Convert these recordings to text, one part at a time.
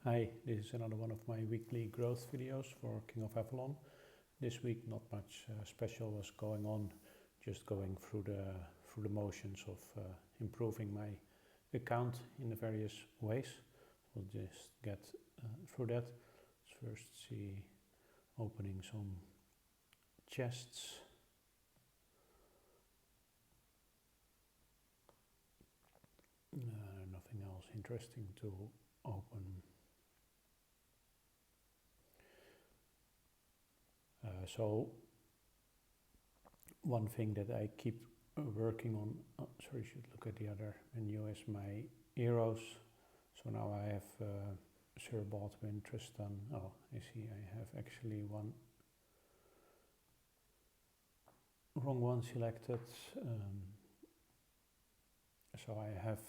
Hi, this is another one of my weekly growth videos for King of Avalon. This week not much special was going on, just going through the motions of improving my account in the various ways. We'll just get through that. Let's first see opening some chests. Nothing else interesting to open. So one thing that I keep working on, sorry, should look at the other menu, is my heroes. So now I have Sir Baldwin, Tristan. Oh, I see I have actually one wrong one selected. So I have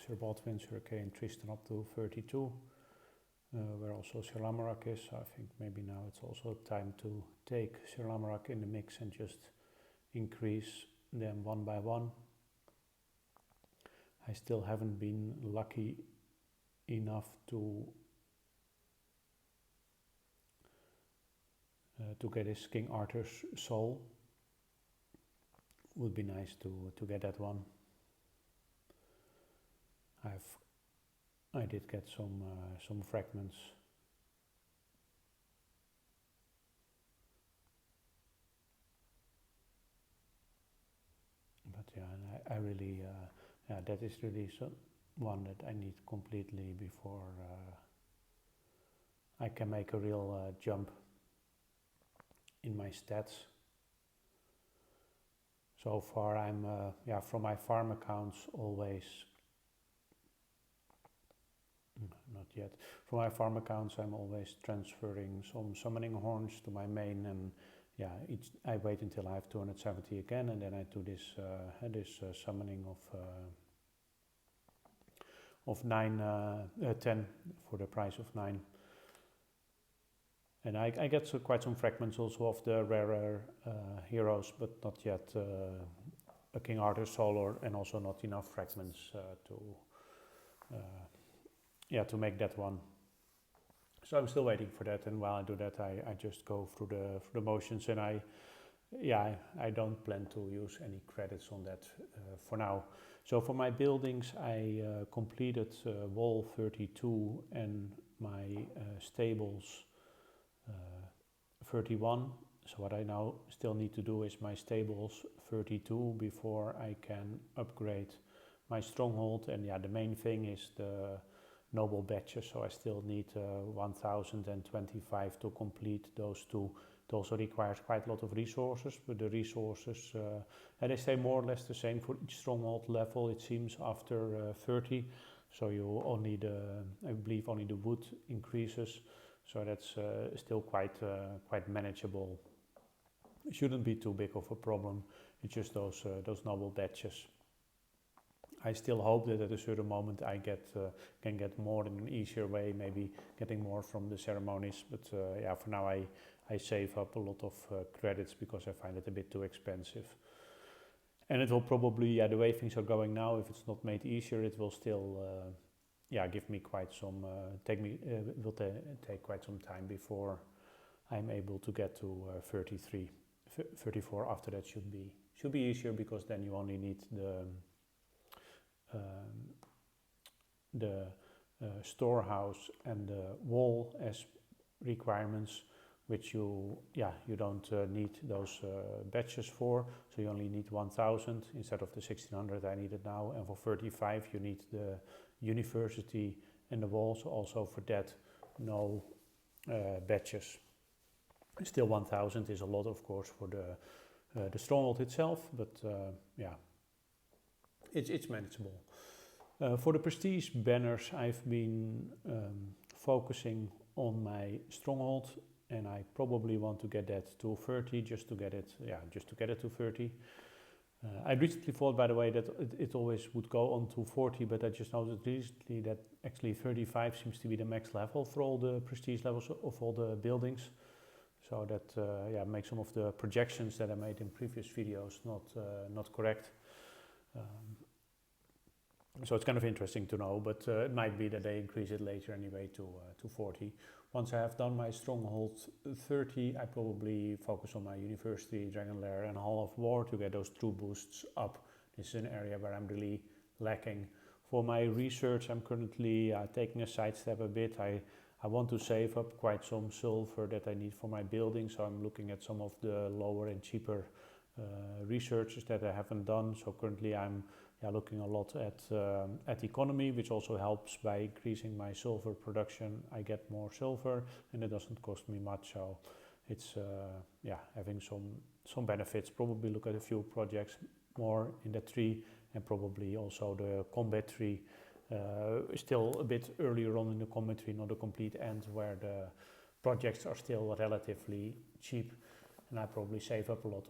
Sir Baldwin, Sir Kay and Tristan up to 32. Where also Sir Lamorak is, so I think maybe now it's also time to take Sir Lamorak in the mix and just increase them one by one. I still haven't been lucky enough to get his King Arthur's soul. Would be nice to get that one. I did get some fragments. But yeah, and I really, yeah, that is really one that I need completely before I can make a real jump in my stats. So far I'm, yeah, from my farm accounts always, not yet. From my farm accounts I'm always transferring some summoning horns to my main, and yeah, I wait until I have 270 again, and then I do this summoning of 10 for the price of 9. And I get quite some fragments also of the rarer heroes, but not yet a King Arthur's soul, and also not enough fragments to make that one. So I'm still waiting for that, and while I do that I just go through the motions, and I don't plan to use any credits on that for now. So for my buildings I completed wall 32 and my stables 31. So what I now still need to do is my stables 32 before I can upgrade my stronghold, and yeah, the main thing is the noble badges, so I still need 1025 to complete those two. It also requires quite a lot of resources, but the resources, and they stay more or less the same for each stronghold level, it seems, after 30. So you only I believe only the wood increases, so that's still quite manageable. It shouldn't be too big of a problem. It's just those noble badges. I still hope that at a certain moment I can get more in an easier way, maybe getting more from the ceremonies. But yeah, for now I save up a lot of credits because I find it a bit too expensive. And it will probably, yeah, the way things are going now, if it's not made easier, it will still, yeah, give me quite some, it will take quite some time before I'm able to get to 33, 34. After that should be easier, because then you only need the storehouse and the wall as requirements, which you don't need those badges for, so you only need 1000 instead of the 1600 I needed now, and for 35 you need the university and the walls. Also for that, no badges. Still 1000 is a lot, of course, for the stronghold itself, but yeah, it's manageable. For the prestige banners, I've been focusing on my stronghold, and I probably want to get that to 30, just to get it to 30. I recently thought, by the way, that it always would go on to 40, but I just noticed recently that actually 35 seems to be the max level for all the prestige levels of all the buildings. So that makes some of the projections that I made in previous videos not correct. So it's kind of interesting to know, but it might be that they increase it later anyway to 40. Once I have done my stronghold 30, I probably focus on my university, Dragon Lair and Hall of War to get those true boosts up. This is an area where I'm really lacking. For my research, I'm currently taking a sidestep a bit. I want to save up quite some silver that I need for my building, so I'm looking at some of the lower and cheaper researches that I haven't done. So currently I'm looking a lot at economy, which also helps by increasing my silver production. I get more silver and it doesn't cost me much, so it's having some benefits. Probably look at a few projects more in that tree, and probably also the combat tree. Still a bit earlier on in the combat tree, not a complete end, where the projects are still relatively cheap, and I probably save up a lot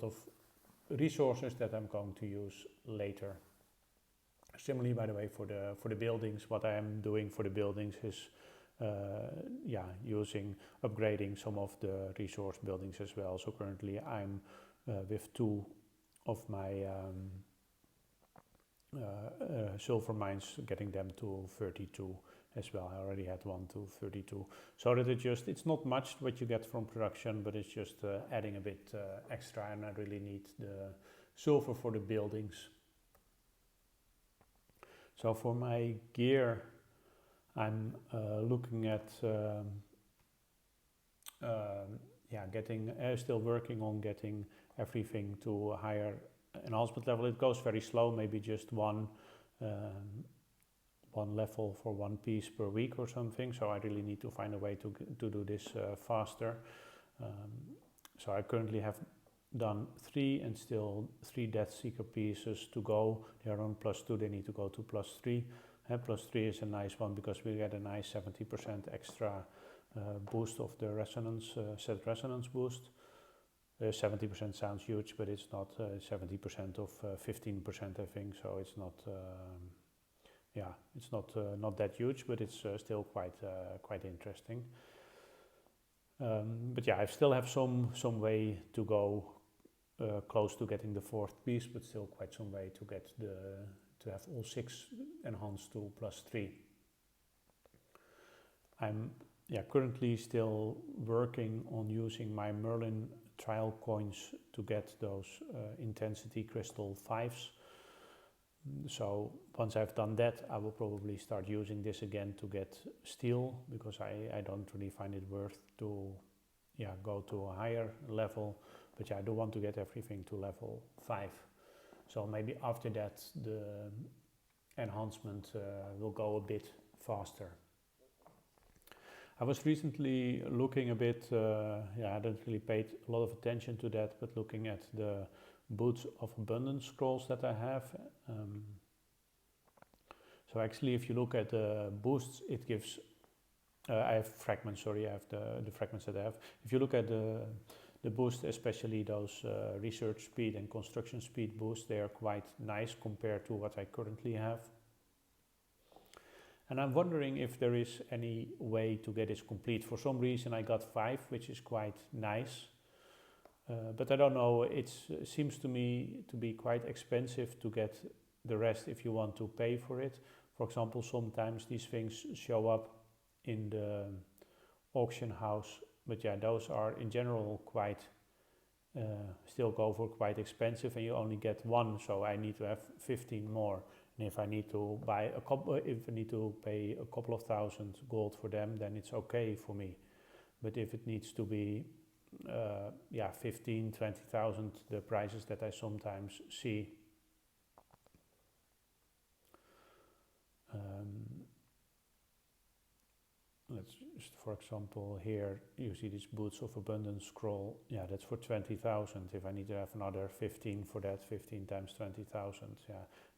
of resources that I'm going to use later. Similarly, by the way, for the buildings, what I am doing for the buildings is upgrading some of the resource buildings as well. So currently I'm with 2 of my silver mines, getting them to 32 as well. I already had 1 to 32, so that it's not much what you get from production, but it's just adding a bit extra, and I really need the silver for the buildings. So for my gear, I'm looking at still working on getting everything to a higher enhancement level. It goes very slow, maybe just one level for one piece per week or something, so I really need to find a way to do this faster. So I currently have done 3 and still 3 Death Seeker pieces to go. They are on +2, they need to go to +3. +3 is a nice one because we get a nice 70% extra boost of the resonance, set resonance boost. 70% sounds huge, but it's not 70% of 15%, I think, so it's not not that huge, but it's still quite interesting. But yeah, I still have some way to go, close to getting the 4th piece, but still quite some way to get to have all 6 enhanced to +3. I'm currently still working on using my Merlin trial coins to get those intensity crystal 5s. So once I've done that, I will probably start using this again to get steel, because I don't really find it worth to go to a higher level, but I do want to get everything to level 5. So maybe after that the enhancement will go a bit faster. I was recently looking a bit, I hadn't really paid a lot of attention to that, but looking at the Boots of Abundance scrolls that I have. So actually, if you look at the boosts, it gives, I have fragments, sorry, I have the fragments that I have. If you look at the boost, especially those research speed and construction speed boosts, they are quite nice compared to what I currently have. And I'm wondering if there is any way to get this complete. For some reason I got 5, which is quite nice. But I don't know, it seems to me to be quite expensive to get the rest if you want to pay for it. For example, sometimes these things show up in the auction house, but those are in general quite, still go for quite expensive, and you only get 1, so I need to have 15 more. And if I need to pay a couple of thousand gold for them, then it's okay for me. But if it needs to be 15, 20,000, the prices that I sometimes see, let's just, for example, here you see this Boots of Abundance scroll. That's for 20,000. If I need to have another 15 for that, 15 times 20,000,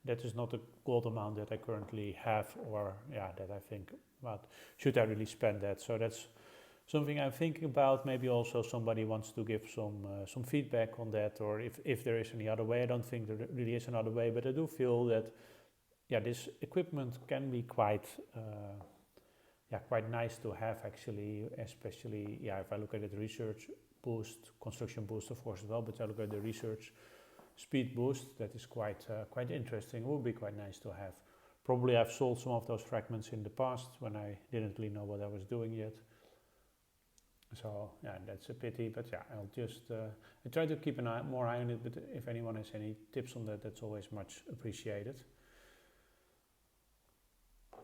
that is not a gold amount that I currently have, or that I think, but should I really spend that? So that's something I'm thinking about. Maybe also somebody wants to give some feedback on that, or if there is any other way. I don't think there really is another way, but I do feel that this equipment can be quite nice to have, actually, especially if I look at the research boost, construction boost of course as well, but I look at the research speed boost. That is quite interesting. It would be quite nice to have. Probably I've sold some of those fragments in the past when I didn't really know what I was doing yet. So yeah, that's a pity, but yeah, I'll just I try to keep an more eye on it, but if anyone has any tips on that, that's always much appreciated.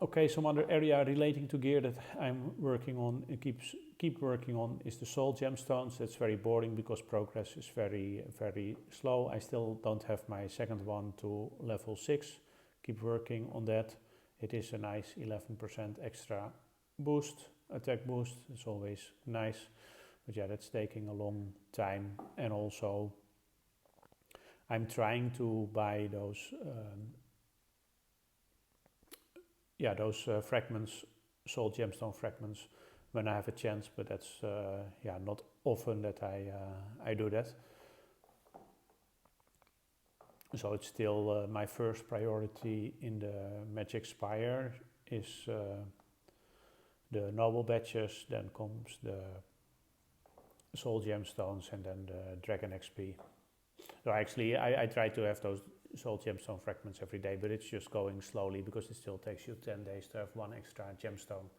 Okay, some other area relating to gear that I'm working on and keep working on is the soul gemstones. That's very boring because progress is very slow. I still don't have my second one to level 6. Keep working on that. It is a nice 11% extra boost, attack boost. It's always nice, but yeah, that's taking a long time. And also I'm trying to buy those fragments, soul gemstone fragments, when I have a chance, but that's not often that I do that. So it's still my first priority in the Magic Spire is the noble badges, then comes the soul gemstones, and then the dragon XP. So actually I try to have those soul gemstone fragments every day, but it's just going slowly because it still takes you 10 days to have one extra gemstone.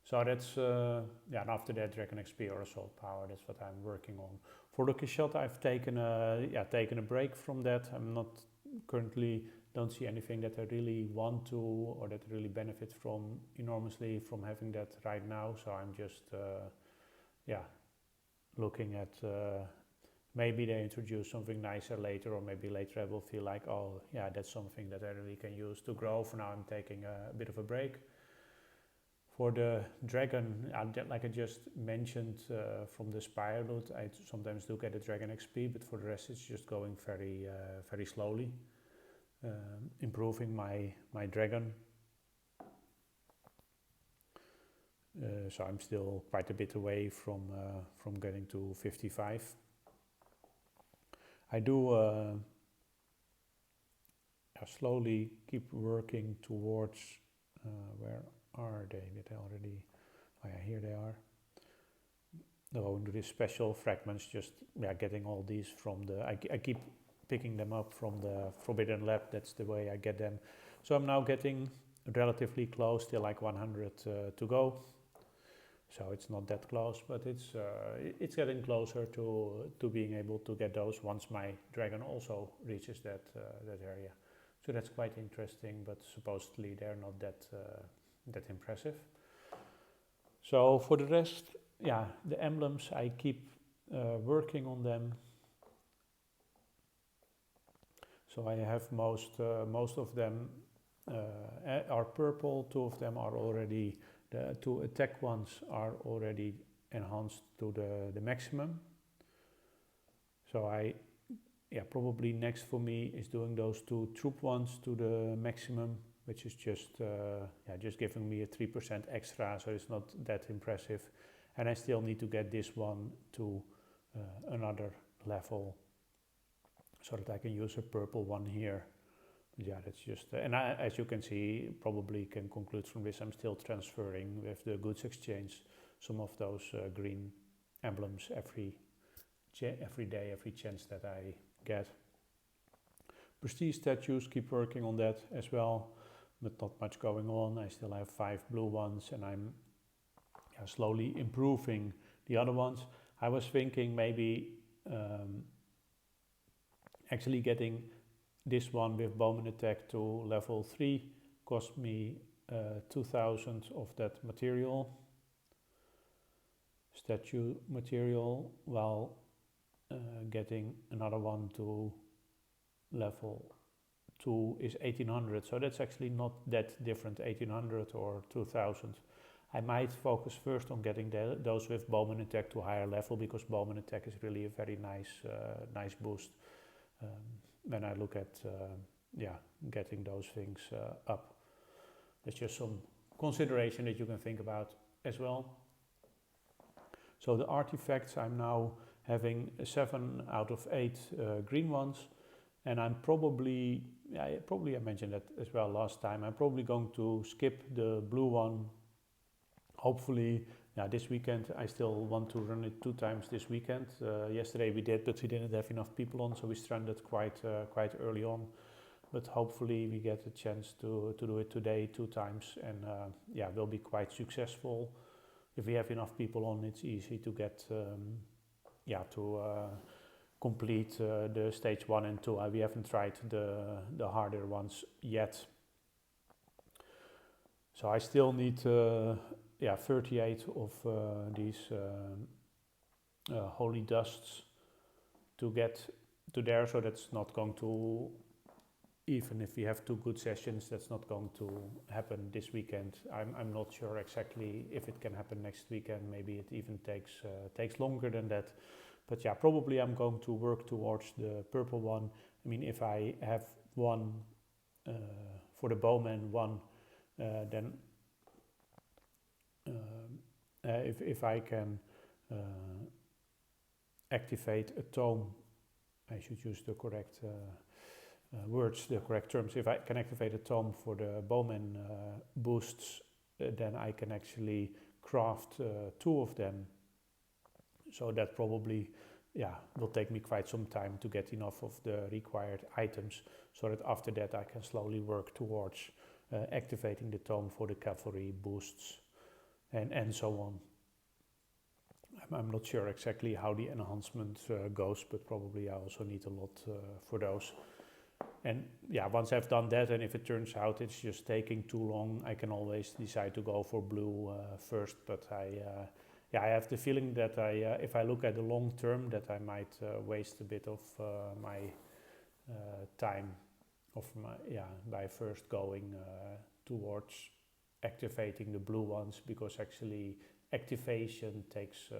So that's, and after that Dragon XP or Assault Power, that's what I'm working on. For Lucky Shot, I've taken a break from that. I'm not currently, don't see anything that I really want to or that I really benefit from enormously from having that right now. So I'm just, looking at, maybe they introduce something nicer later, or maybe later I will feel like, oh yeah, that's something that I really can use to grow. For now I'm taking a bit of a break. For the dragon, like I just mentioned, from the Spire loot, I sometimes do get a dragon XP, but for the rest it's just going very slowly, improving my dragon. So I'm still quite a bit away from getting to 55. I do slowly keep working towards, where are they? Did I already? Oh yeah, here they are. Going to these special fragments, just getting all these from the, I keep picking them up from the Forbidden Lab. That's the way I get them. So I'm now getting relatively close, still like 100 to go. So it's not that close, but it's getting closer to being able to get those once my dragon also reaches that area. So that's quite interesting, but supposedly they're not that impressive. So for the rest, the emblems, I keep working on them. So I have most of them are purple. 2 of them are already, the 2 attack ones are already enhanced to the maximum. So probably next for me is doing those 2 troop ones to the maximum, which is just giving me a 3% extra, so it's not that impressive. And I still need to get this one to another level so that I can use a purple one here. Yeah, that's just, and as you can see, probably can conclude from this, I'm still transferring with the goods exchange some of those green emblems every day, every chance that I get. Prestige statues, keep working on that as well, but not much going on. I still have 5 blue ones, and I'm slowly improving the other ones. I was thinking maybe actually getting this one with bowman attack to level 3 cost me 2000 of that material, statue material, while getting another one to level 2 is 1800. So that's actually not that different, 1800 or 2000. I might focus first on getting those with bowman attack to higher level, because bowman attack is really a very nice boost. When I look at getting those things up. That's just some consideration that you can think about as well. So the artifacts, I'm now having 7 out of 8 green ones, and I'm probably I mentioned that as well last time, I'm probably going to skip the blue one. Hopefully yeah, this weekend I still want to run it 2 times this weekend. Yesterday we did, but we didn't have enough people on, so we stranded quite early on. But hopefully we get a chance to do it today 2 times, and yeah, will be quite successful. If we have enough people on, it's easy to get yeah, to complete the stage 1 and 2. We haven't tried the harder ones yet. So I still need yeah, 38 of these holy dusts to get to there, so that's not going to, even if we have 2 good sessions, that's not going to happen this weekend. I'm not sure exactly if it can happen next weekend. Maybe it even takes longer than that. But yeah, probably I'm going to work towards the purple one. I mean, if I have one for the bowman, one, then if I can activate a tome, I should use the correct words, the correct terms. If I can activate a tome for the bowman boosts, then I can actually craft 2 of them. So that probably, yeah, will take me quite some time to get enough of the required items, so that after that I can slowly work towards activating the tome for the cavalry boosts and so on. I'm not sure exactly how the enhancement goes, but probably I also need a lot for those. And yeah, once I've done that, and if it turns out it's just taking too long, I can always decide to go for blue first. But yeah, I have the feeling that if I look at the long term, that I might waste a bit of my time by first going towards activating the blue ones, because actually activation takes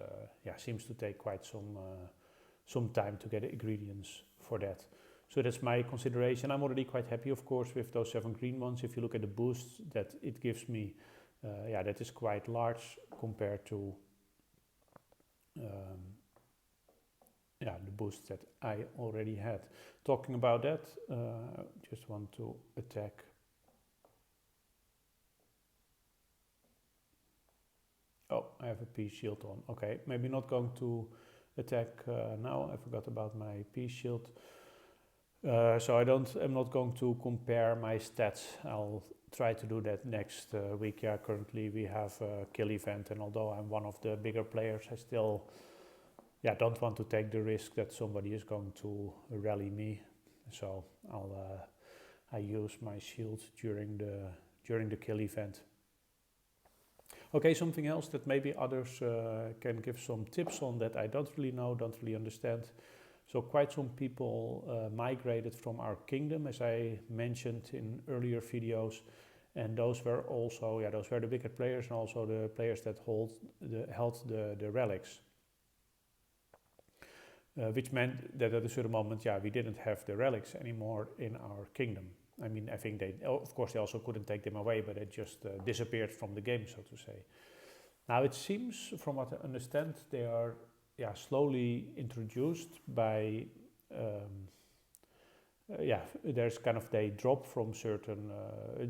seems to take quite some time to get ingredients for that. So that's my consideration. I'm already quite happy, of course, with those 7 green ones. If you look at the boosts that it gives me, that is quite large compared to the boosts that I already had. Talking about that, just want to attack. Oh, I have a peace shield on. Okay, maybe not going to attack now. I forgot about my peace shield. So I'm not going to compare my stats. I'll try to do that next week. Yeah, currently we have a kill event, and although I'm one of the bigger players, I still don't want to take the risk that somebody is going to rally me. So I use my shield during the kill event. Okay, something else that maybe others can give some tips on that I don't really know, don't really understand. So quite some people migrated from our kingdom, as I mentioned in earlier videos, and those were the bigger players, and also the players that held the relics, which meant that at a certain moment, we didn't have the relics anymore in our kingdom. I mean, I think they also couldn't take them away, but it just disappeared from the game, so to say. Now it seems, from what I understand, they are slowly introduced by there's kind of, they drop from certain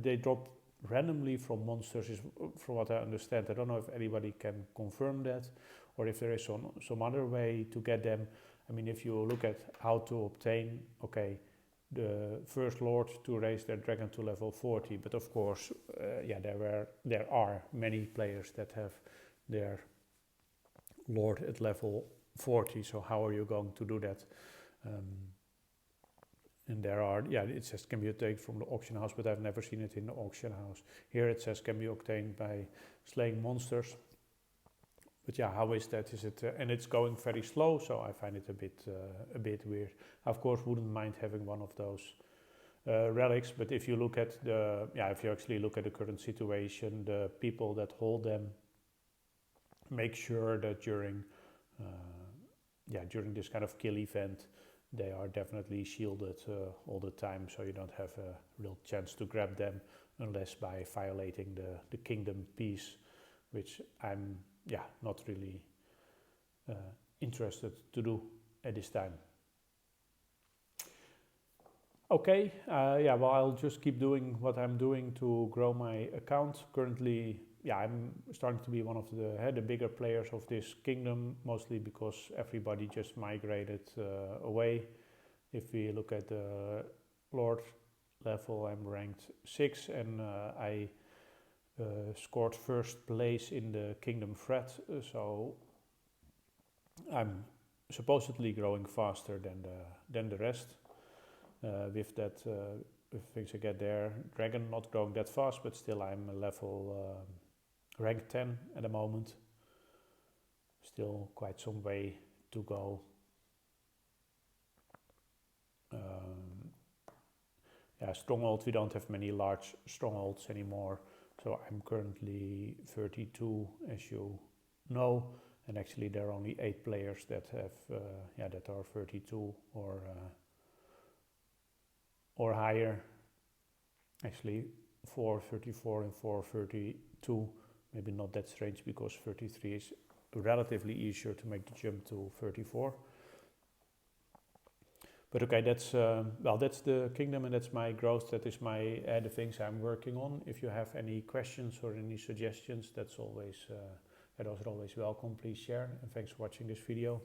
they drop randomly from monsters, is from what I understand. I don't know if anybody can confirm that, or if there is some other way to get them. I mean, if you look at how to obtain, the first lord to raise their dragon to level 40, but of course there are many players that have their lord at level 40, so how are you going to do that? And there are, it says can be obtained from the auction house, but I've never seen it in the auction house. Here it says can be obtained by slaying monsters. But how is that? Is it and it's going very slow, so I find it a bit weird. I of course wouldn't mind having one of those relics, but if you look at if you actually look at the current situation, the people that hold them make sure that during this kind of kill event, they are definitely shielded all the time, so you don't have a real chance to grab them unless by violating the kingdom peace, which I'm not really interested to do at this time. Okay, I'll just keep doing what I'm doing to grow my account. Currently, yeah, I'm starting to be one of the bigger players of this kingdom, mostly because everybody just migrated away. If we look at the Lord level, I'm ranked 6, and I scored first place in the kingdom threat, so I'm supposedly growing faster than the rest. With that, with things I get there, dragon not growing that fast, but still I'm a level rank 10 at the moment. Still quite some way to go. Yeah, stronghold, we don't have many large strongholds anymore, so I'm currently 32, as you know, and actually there are only 8 players that have that are 32 or higher. Actually 434 and 432, maybe not that strange, because 33 is relatively easier to make the jump to 34. But okay, that's the kingdom, and that's my growth. That is the things I'm working on. If you have any questions or any suggestions, that's always welcome. Please share, and thanks for watching this video.